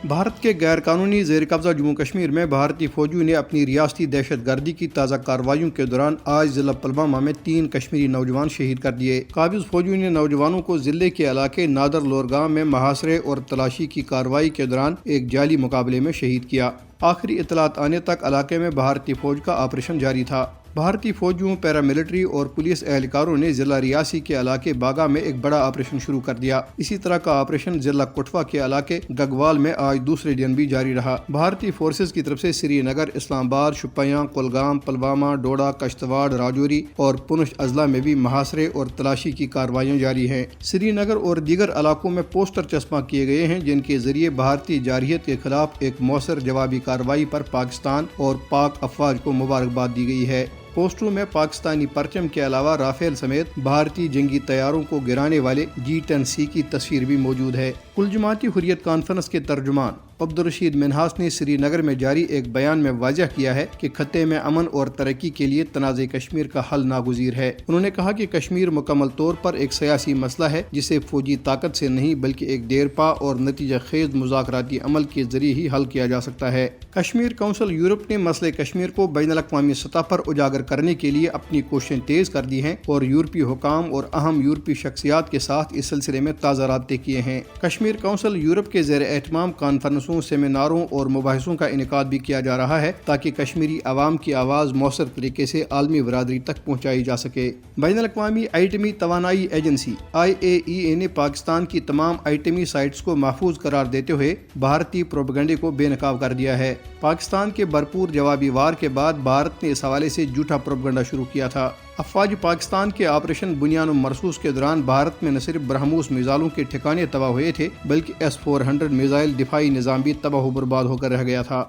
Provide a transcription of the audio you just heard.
بھارت کے غیر قانونی زیر قبضہ جموں کشمیر میں بھارتی فوجیوں نے اپنی ریاستی دہشت گردی کی تازہ کارروائیوں کے دوران آج ضلع پلوامہ میں 3 کشمیری نوجوان شہید کر دیے۔ قابض فوجیوں نے نوجوانوں کو ضلع کے علاقے نادر لورگاں میں محاصرے اور تلاشی کی کارروائی کے دوران ایک جعلی مقابلے میں شہید کیا۔ آخری اطلاعات آنے تک علاقے میں بھارتی فوج کا آپریشن جاری تھا۔ بھارتی فوجیوں، پیراملٹری اور پولیس اہلکاروں نے ضلع ریاسی کے علاقے باغا میں ایک بڑا آپریشن شروع کر دیا۔ اسی طرح کا آپریشن ضلع کٹھوا کے علاقے گگوال میں آج دوسرے دن بھی جاری رہا۔ بھارتی فورسز کی طرف سے سری نگر، اسلام آباد، شوپیاں، کولگام، پلوامہ، ڈوڈا، کشتواڑ، راجوری اور پونچھ اضلاع میں بھی محاصرے اور تلاشی کی کارروائیاں جاری ہیں۔ سری نگر اور دیگر علاقوں میں پوسٹر چسپاں کیے گئے ہیں جن کے ذریعے بھارتی جارحیت کے خلاف ایک مؤثر جوابی کارروائی پر پاکستان اور پاک افواج کو مبارکباد دی گئی ہے۔ پوسٹروں میں پاکستانی پرچم کے علاوہ رافیل سمیت بھارتی جنگی طیاروں کو گرانے والے G-10C کی تصویر بھی موجود ہے۔ کل جماعتی حریت کانفرنس کے ترجمان عبدالرشید منہاس نے سری نگر میں جاری ایک بیان میں واضح کیا ہے کہ خطے میں امن اور ترقی کے لیے تنازع کشمیر کا حل ناگزیر ہے۔ انہوں نے کہا کہ کشمیر مکمل طور پر ایک سیاسی مسئلہ ہے جسے فوجی طاقت سے نہیں بلکہ ایک دیرپا اور نتیجہ خیز مذاکراتی عمل کے ذریعے ہی حل کیا جا سکتا ہے۔ کشمیر کونسل یورپ نے مسئلہ کشمیر کو بین الاقوامی سطح پر اجاگر کرنے کے لیے اپنی کوششیں تیز کر دی ہیں اور یورپی حکام اور اہم یورپی شخصیات کے ساتھ اس سلسلے میں تازہ رابطے کیے ہیں۔ کشمیر کونسل یورپ کے زیر اہتمام کانفرنسوں، سیمیناروں اور مباحثوں کا انعقاد بھی کیا جا رہا ہے تاکہ کشمیری عوام کی آواز مؤثر طریقے سے عالمی برادری تک پہنچائی جا سکے۔ بین الاقوامی ایٹمی توانائی ایجنسی IAEA نے پاکستان کی تمام ایٹمی سائٹس کو محفوظ قرار دیتے ہوئے بھارتی پروپیگنڈے کو بے نقاب کر دیا ہے۔ پاکستان کے بھرپور جوابی وار کے بعد بھارت نے اس حوالے سے جھوٹا پروپیگنڈا شروع کیا تھا۔ افواج پاکستان کے آپریشن بنیان مرصوص کے دوران بھارت میں نہ صرف برہموس میزائلوں کے ٹھکانے تباہ ہوئے تھے بلکہ S-400 میزائل دفاعی نظام بھی تباہ و برباد ہو کر رہ گیا تھا۔